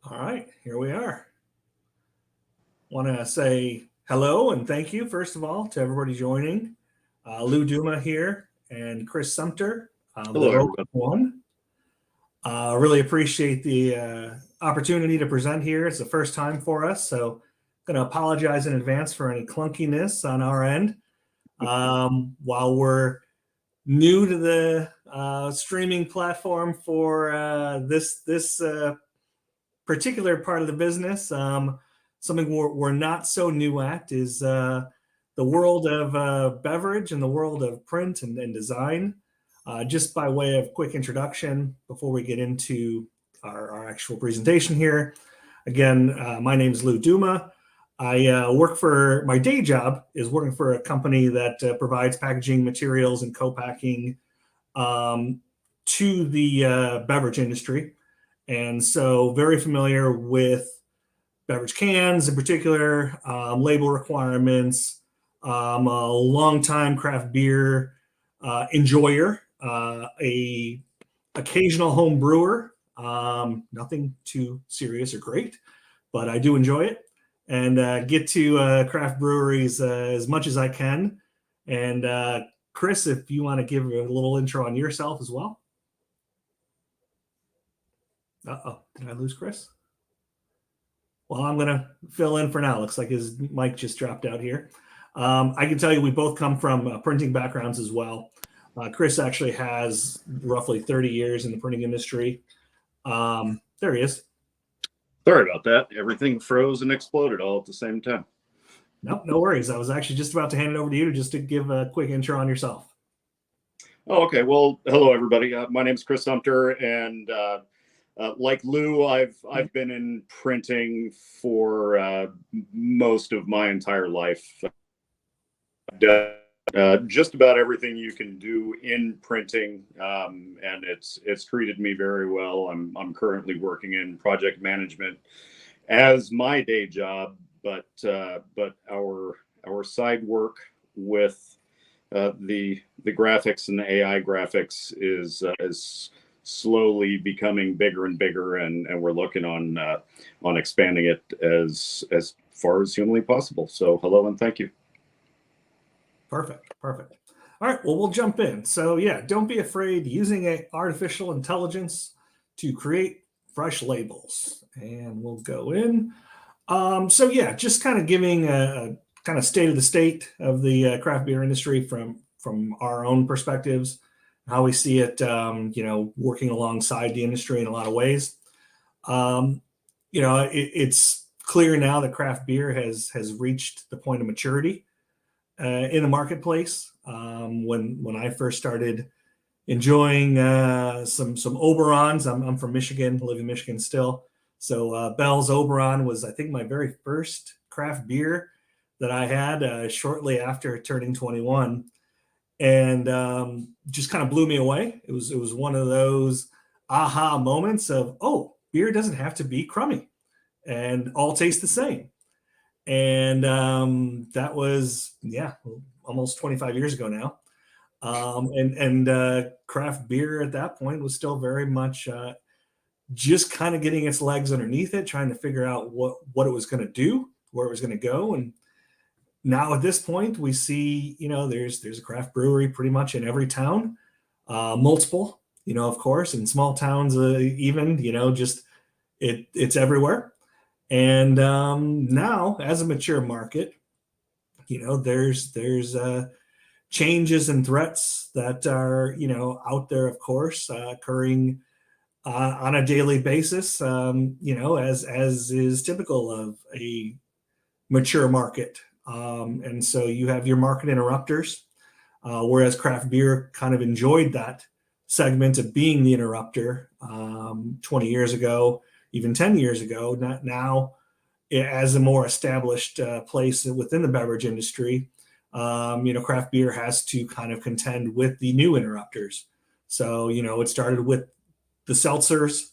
All right, here we are. Want to say hello and thank you, first of all, to everybody joining. Lou Duma here and Chris Sumpter, the Hello, vocal everybody. one. Really appreciate the opportunity to present here. It's the first time for us, so going to apologize in advance for any clunkiness on our end. While we're new to the streaming platform for this particular part of the business. Something we're not so new at is the world of beverage and the world of print and design. Just by way of quick introduction, before we get into our actual presentation here, again, my name is Lou Duma. I work for, my day job is working for a company that provides packaging materials and co-packing to the beverage industry. And so very familiar with beverage cans in particular, label requirements, a longtime craft beer enjoyer, a occasional home brewer, nothing too serious or great, but I do enjoy it and get to craft breweries as much as I can. And Chris, if you want to give a little intro on yourself as well. Uh-oh, did I lose Chris? Well, I'm going to fill in for now. Looks like his mic just dropped out here. I can tell you we both come from printing backgrounds as well. Chris actually has roughly 30 years in the printing industry. There he is. Sorry about that. Everything froze and exploded all at the same time. Nope, no worries. I was actually just about to hand it over to you just to give a quick intro on yourself. Oh, okay. Well, hello, everybody. My name is Chris Sumpter, and like Lou, I've been in printing for most of my entire life. Just about everything you can do in printing, and it's treated me very well. I'm currently working in project management as my day job, but our side work with the graphics and the AI graphics is slowly becoming bigger and bigger, and we're looking on expanding it as far as humanly possible. So hello and thank you. Perfect. All right, well, we'll jump in. So yeah, don't be afraid using artificial intelligence to create fresh labels. And we'll go in. So yeah, just kind of giving a kind of state of the state of the craft beer industry from our own perspectives, how we see it, working alongside the industry in a lot of ways. It's clear now that craft beer has reached the point of maturity in the marketplace. When I first started enjoying some Oberons, I'm from Michigan, live in Michigan still. So Bell's Oberon was, I think, my very first craft beer that I had shortly after turning 21, and just kind of blew me away. It was one of those aha moments of, oh, beer doesn't have to be crummy and all taste the same. And that was, almost 25 years ago now. And craft beer at that point was still very much just kind of getting its legs underneath it, trying to figure out what it was going to do, where it was going to go. And now at this point, we see, there's a craft brewery pretty much in every town, multiple, of course, in small towns, even, just it's everywhere. And now, as a mature market, there's changes and threats that are, out there, of course, occurring on a daily basis, as is typical of a mature market. And so you have your market interrupters, whereas craft beer kind of enjoyed that segment of being the interrupter 20 years ago, even 10 years ago. Not now, as a more established place within the beverage industry, craft beer has to kind of contend with the new interrupters. So, it started with the seltzers.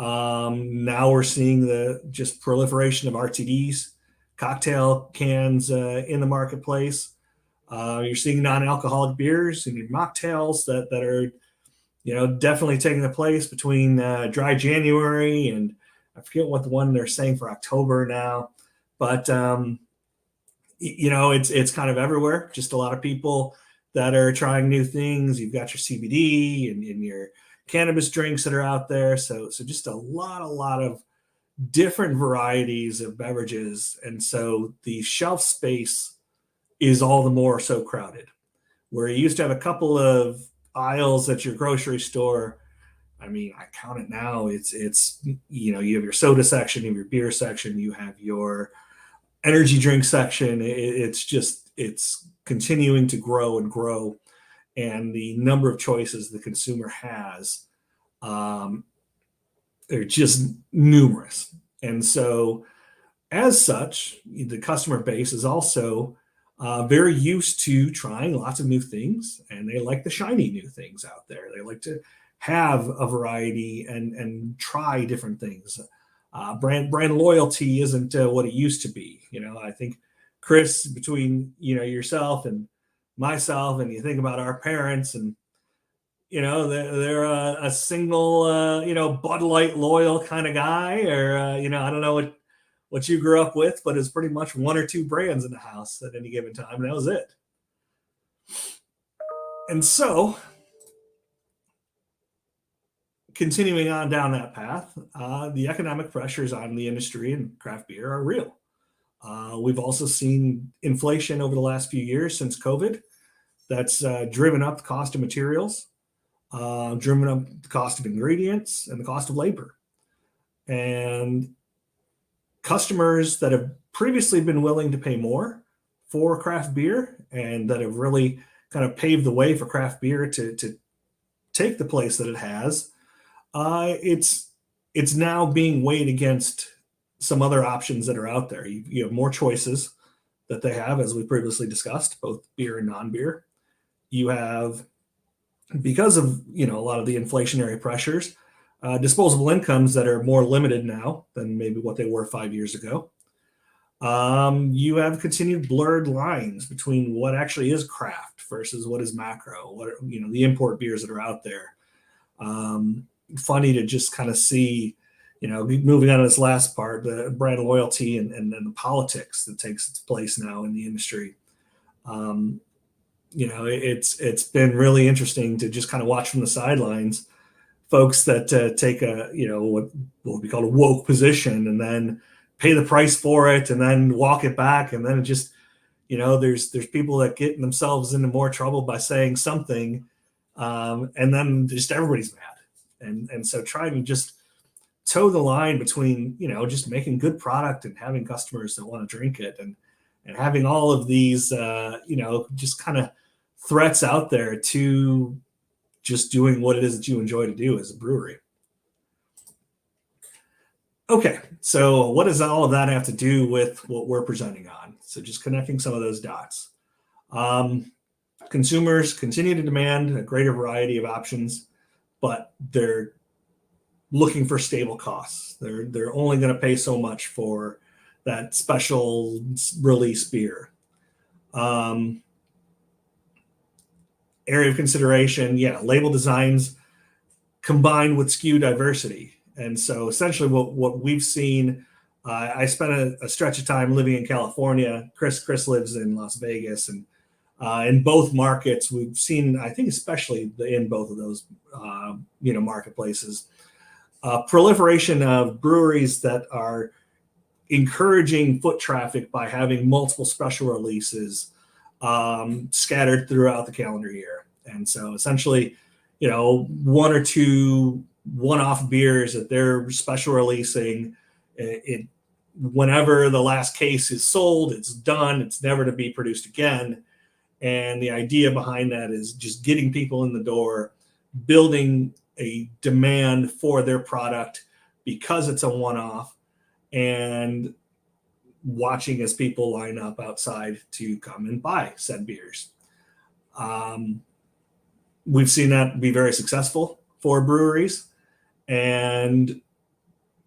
Now we're seeing the just proliferation of RTDs, cocktail cans in the marketplace. You're seeing non-alcoholic beers and your mocktails that are, definitely taking the place between dry January and I forget what the one they're saying for October now, but it's kind of everywhere. Just a lot of people that are trying new things. You've got your CBD and your cannabis drinks that are out there. So just a lot of different varieties of beverages. And so the shelf space is all the more so crowded. Where you used to have a couple of aisles at your grocery store, I mean, I count it now. It's you have your soda section, you have your beer section, you have your energy drink section. It's continuing to grow and grow, and the number of choices the consumer has, they're just numerous. And so, as such, the customer base is also very used to trying lots of new things, and they like the shiny new things out there. They like to have a variety and try different things. Brand loyalty isn't what it used to be. I think, Chris, between yourself and myself, and you think about our parents, and they're a single Bud Light loyal kind of guy, or I don't know what you grew up with, but it's pretty much one or two brands in the house at any given time, and that was it. And so, continuing on down that path, the economic pressures on the industry and craft beer are real. We've also seen inflation over the last few years since COVID. That's driven up the cost of materials, driven up the cost of ingredients, and the cost of labor. And customers that have previously been willing to pay more for craft beer, and that have really kind of paved the way for craft beer to take the place that it has, it's now being weighed against some other options that are out there. You have more choices that they have, as we previously discussed, both beer and non-beer. You have, because of a lot of the inflationary pressures, disposable incomes that are more limited now than maybe what they were 5 years ago. You have continued blurred lines between what actually is craft versus what is macro. What the import beers that are out there. Funny to just kind of see, moving on to this last part, the brand loyalty and the politics that takes its place now in the industry. It's been really interesting to just kind of watch from the sidelines folks that take a what would be called a woke position, and then pay the price for it, and then walk it back, and then it just there's people that get themselves into more trouble by saying something, and then just everybody's mad. And so trying to just toe the line between just making good product and having customers that want to drink it, and having all of these just kind of threats out there to just doing what it is that you enjoy to do as a brewery. Okay, so what does all of that have to do with what we're presenting on? So just connecting some of those dots. Consumers continue to demand a greater variety of options, but they're looking for stable costs. They're only going to pay so much for that special release beer. Area of consideration, label designs combined with SKU diversity. And so essentially what we've seen, I spent a stretch of time living in California. Chris lives in Las Vegas, and in both markets, we've seen, I think especially in both of those marketplaces, proliferation of breweries that are encouraging foot traffic by having multiple special releases scattered throughout the calendar year. And so essentially, one or two one-off beers that they're special releasing, whenever the last case is sold, it's done. It's never to be produced again. And the idea behind that is just getting people in the door, building a demand for their product because it's a one-off, and watching as people line up outside to come and buy said beers. We've seen that be very successful for breweries, and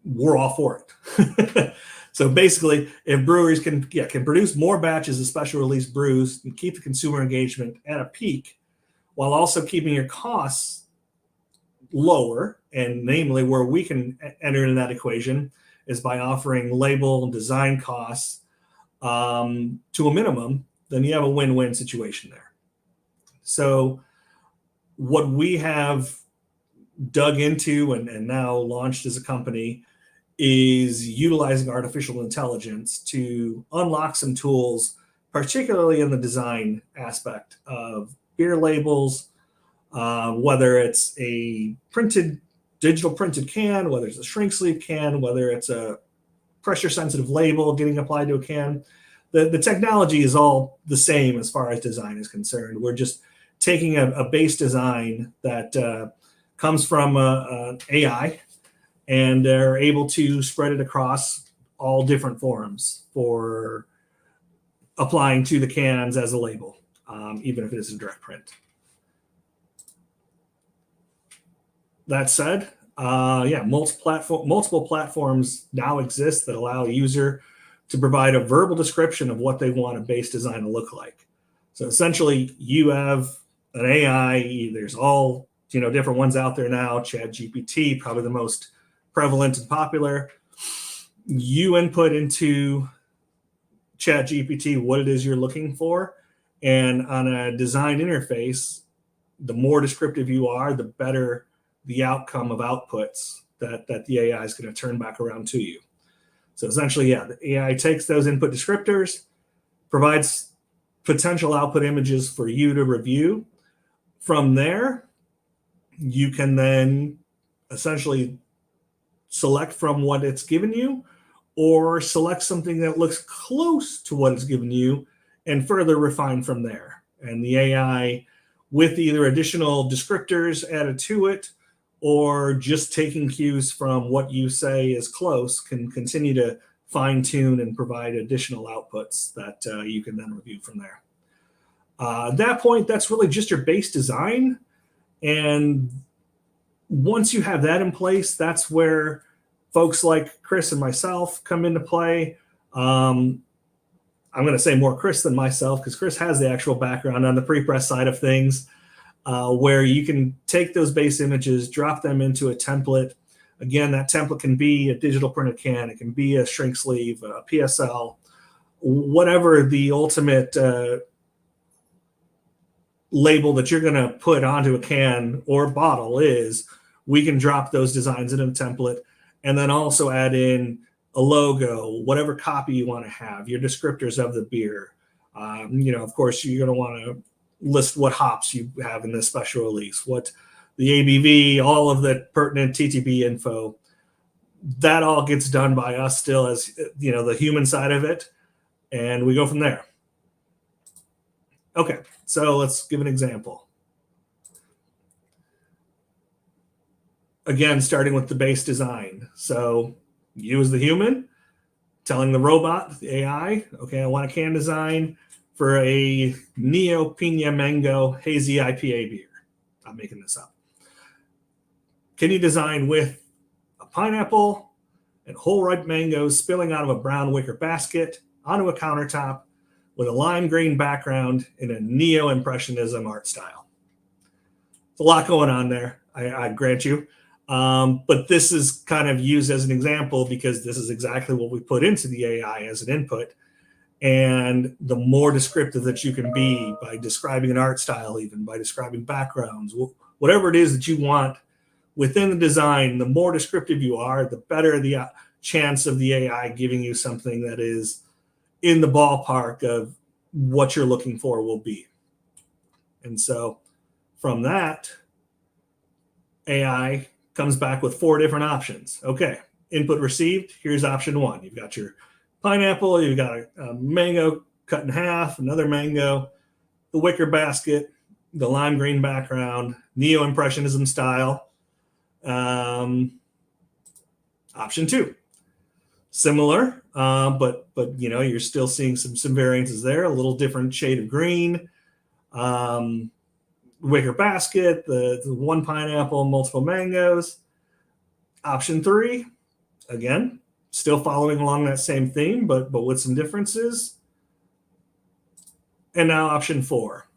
we're all for it. So basically, if breweries can produce more batches of special release brews and keep the consumer engagement at a peak, while also keeping your costs lower, and namely where we can enter into that equation, is by offering label and design costs to a minimum, then you have a win-win situation there. So what we have dug into and now launched as a company is utilizing artificial intelligence to unlock some tools, particularly in the design aspect of beer labels, whether it's a digital printed can, whether it's a shrink sleeve can, whether it's a pressure sensitive label getting applied to a can. The technology is all the same as far as design is concerned. We're just taking a base design that comes from an AI, and they're able to spread it across all different forms for applying to the cans as a label, even if it is a direct print. That said, multiple platforms now exist that allow a user to provide a verbal description of what they want a base design to look like. So essentially, you have an AI. There's all different ones out there now. ChatGPT, probably the most prevalent and popular. You input into ChatGPT what it is you're looking for, and on a design interface, the more descriptive you are, the better the outcome of outputs that the AI is going to turn back around to you. So essentially, the AI takes those input descriptors, provides potential output images for you to review. From there, you can then essentially select from what it's given you, or select something that looks close to what it's given you and further refine from there. And the AI, with either additional descriptors added to it or just taking cues from what you say is close, can continue to fine tune and provide additional outputs that you can then review from there. At that point, that's really just your base design. And once you have that in place, that's where folks like Chris and myself come into play. I'm going to say more Chris than myself, because Chris has the actual background on the pre-press side of things, where you can take those base images, drop them into a template. Again, that template can be a digital printed can, it can be a shrink sleeve, a PSL, whatever the ultimate label that you're going to put onto a can or bottle is. We can drop those designs in a template, and then also add in a logo, whatever copy you want to have, your descriptors of the beer. Of course, you're going to want to list what hops you have in this special release, what the ABV, all of the pertinent TTB info. That all gets done by us still as, the human side of it, and we go from there. Okay, so let's give an example. Again, starting with the base design. So you as the human telling the robot, the AI, okay, I want a can design for a Neo Pina Mango Hazy IPA beer. I'm making this up. Can you design with a pineapple and whole ripe mangoes spilling out of a brown wicker basket onto a countertop with a lime green background in a neo-impressionism art style? There's a lot going on there, I grant you. But this is kind of used as an example because this is exactly what we put into the AI as an input. And the more descriptive that you can be by describing an art style, even by describing backgrounds, whatever it is that you want within the design, the more descriptive you are, the better the chance of the AI giving you something that is in the ballpark of what you're looking for will be. And so from that, AI comes back with 4 different options. Okay, input received. Here's option 1. You've got your pineapple, you've got a mango cut in half, another mango, the wicker basket, the lime green background, neo-impressionism style. Option 2, similar, but you're still seeing some variances there. A little different shade of green. Wicker basket, the 1 pineapple, multiple mangoes. Option 3, again, still following along that same theme, but with some differences. And now option 4.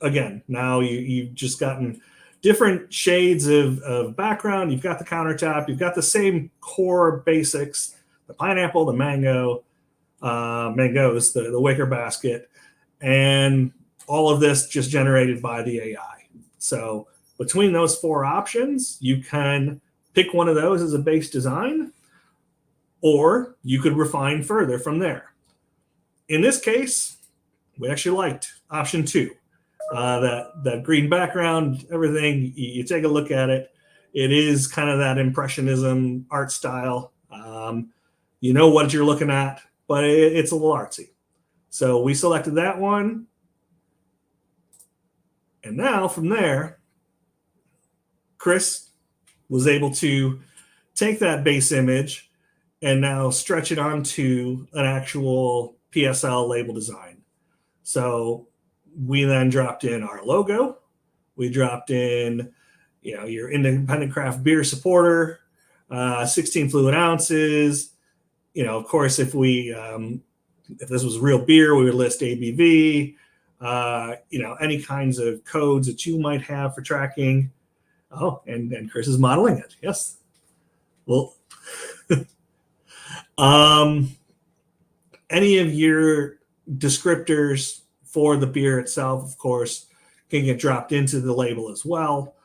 Again, now you've just gotten different shades of background. You've got the countertop. You've got the same core basics, the pineapple, the mangoes, the wicker basket, and all of this just generated by the AI. So between those 4 options, you can pick one of those as a base design, or you could refine further from there. In this case, we actually liked option 2. That green background, everything, you take a look at it. It is kind of that impressionism art style. You know what you're looking at, but it's a little artsy. So we selected that one. And now from there, Chris was able to take that base image and now stretch it onto an actual PSL label design. So we then dropped in our logo. We dropped in, your independent craft beer supporter, 16 fluid ounces. Of course, if this was real beer, we would list ABV. Any kinds of codes that you might have for tracking. Oh, and Chris is modeling it. Yes. Well, any of your descriptors for the beer itself, of course, can get dropped into the label as well.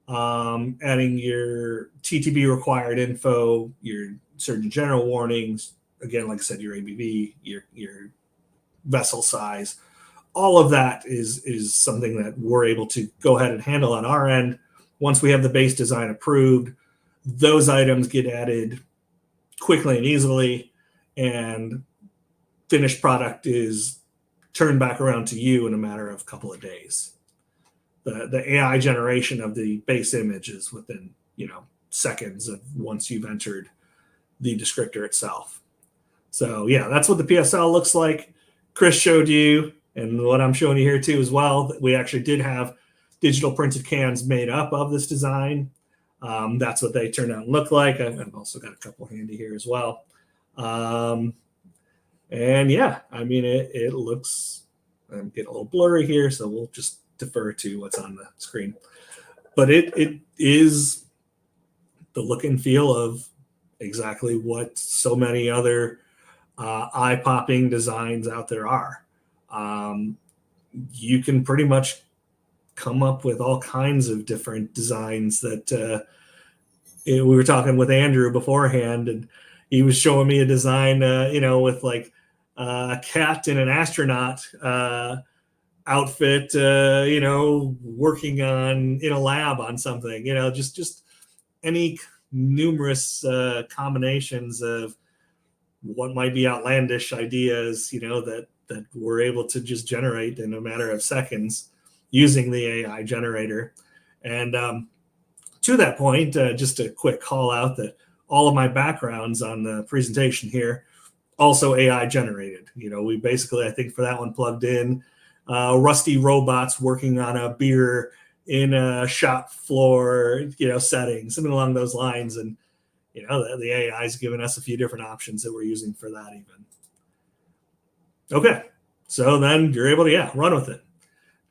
Adding your TTB required info, your Surgeon General warnings, again, like I said, your ABV, your vessel size, all of that is something that we're able to go ahead and handle on our end. Once we have the base design approved, those items get added quickly and easily, and finished product is turned back around to you in a matter of a couple of days. The AI generation of the base image is within seconds of once you've entered the descriptor itself. So yeah, that's what the PSL looks like. Chris showed you, and what I'm showing you here too as well, that we actually did have digital printed cans made up of this design. That's what they turned out and look like. I've also got a couple handy here as well. And yeah, I mean, it looks, I'm getting a little blurry here, so we'll just defer to what's on the screen. But it is the look and feel of exactly what so many other eye-popping designs out there are. You can pretty much come up with all kinds of different designs that we were talking with Andrew beforehand, and he was showing me a design, with like a cat and an astronaut outfit, working in a lab on something, just any numerous combinations of what might be outlandish ideas, that we're able to just generate in a matter of seconds using the AI generator. And to that point, just a quick call out that all of my backgrounds on the presentation here also AI generated. We basically, I think for that one, plugged in rusty robots working on a beer in a shop floor, setting, something along those lines. And, the AI is giving us a few different options that we're using for that even. Okay. So then you're able to, run with it.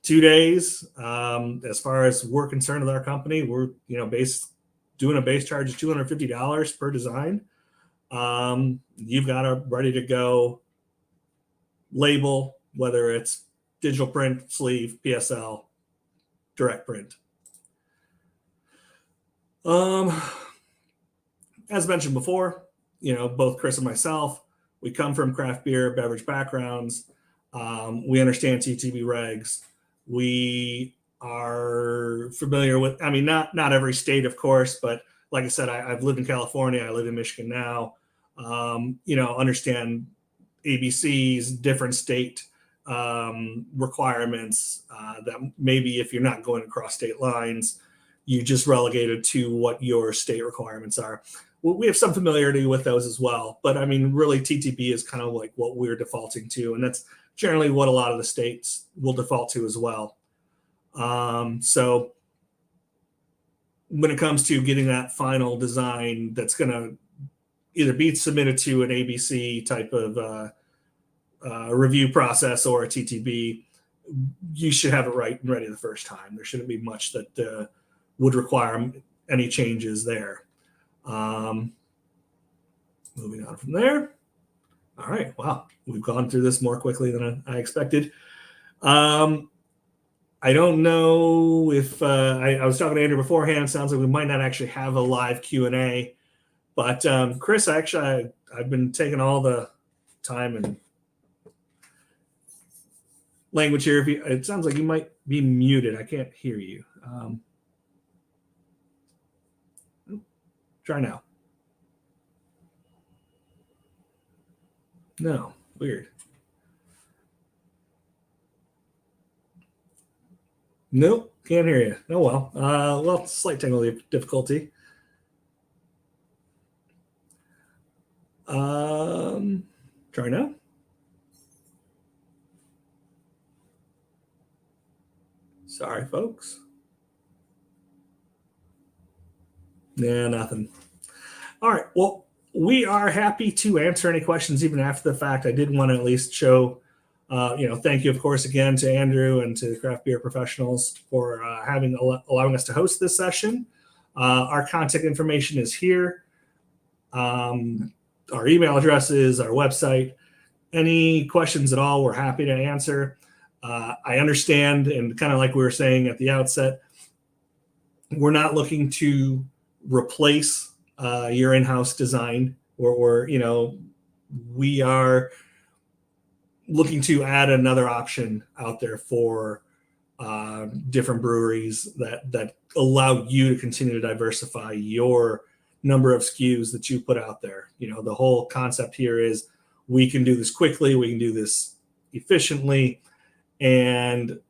2 days. As far as we're concerned with our company, we're, doing a base charge of $250 per design. You've got a ready to go label, whether it's digital print, sleeve, PSL, direct print. As mentioned before, both Chris and myself, we come from craft beer, beverage backgrounds. We understand TTB regs. We are familiar with, not every state, of course, but like I said, I've lived in California. I live in Michigan now. Understand ABCs, different state requirements that maybe if you're not going across state lines, you just relegated to what your state requirements are. Well, we have some familiarity with those as well, but really TTB is kind of like what we're defaulting to, and that's generally what a lot of the states will default to as well. So when it comes to getting that final design that's going to either be submitted to an ABC type of review process or a TTB, you should have it right and ready the first time. There shouldn't be much that would require any changes there. Moving on from there. All right. Wow. We've gone through this more quickly than I expected. I don't know if I was talking to Andrew beforehand. It sounds like we might not actually have a live Q&A. But Chris, I've been taking all the time and language here. It sounds like you might be muted. I can't hear you. Try now. No, weird. Nope, can't hear you. Oh well. Well, slight technical difficulty. Try now. Sorry, folks. Yeah, nothing. All right. Well, we are happy to answer any questions even after the fact. I did want to at least show, thank you, of course, again to Andrew and to the craft beer professionals for allowing us to host this session. Our contact information is here. Our email addresses, our website. Any questions at all, we're happy to answer. I understand, and kind of like we were saying at the outset, we're not looking to replace your in-house design, or we are looking to add another option out there for different breweries that allow you to continue to diversify your number of SKUs that you put out there. The whole concept here is we can do this quickly, we can do this efficiently, and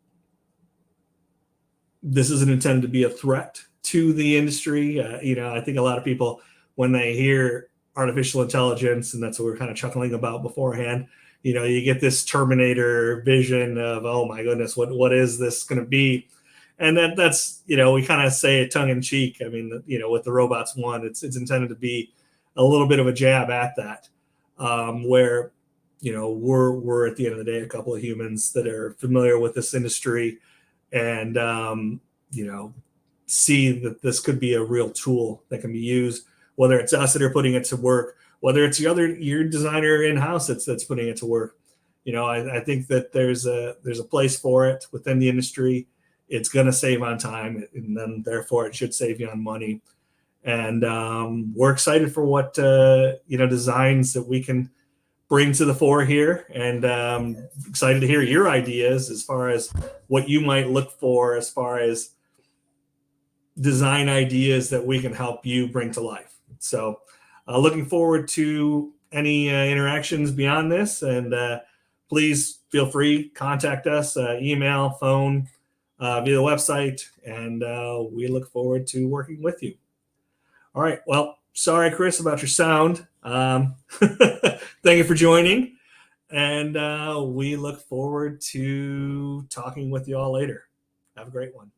this isn't intended to be a threat to the industry. I think a lot of people, when they hear artificial intelligence, and that's what we we're kind of chuckling about beforehand, you get this Terminator vision of, oh my goodness, what is this going to be? And that's, we kind of say it tongue in cheek. I mean, with the Robots One, it's intended to be a little bit of a jab at that, where, we're at the end of the day, a couple of humans that are familiar with this industry and, see that this could be a real tool that can be used, whether it's us that are putting it to work, whether it's your designer in-house that's putting it to work. I think that there's a place for it within the industry. It's going to save on time, and then therefore it should save you on money. And we're excited for what designs that we can bring to the fore here, and excited to hear your ideas as far as what you might look for as far as design ideas that we can help you bring to life. So looking forward to any interactions beyond this, and please feel free, contact us, email, phone, via the website, and we look forward to working with you. All right. Well, sorry, Chris, about your sound. Thank you for joining, and we look forward to talking with you all later. Have a great one.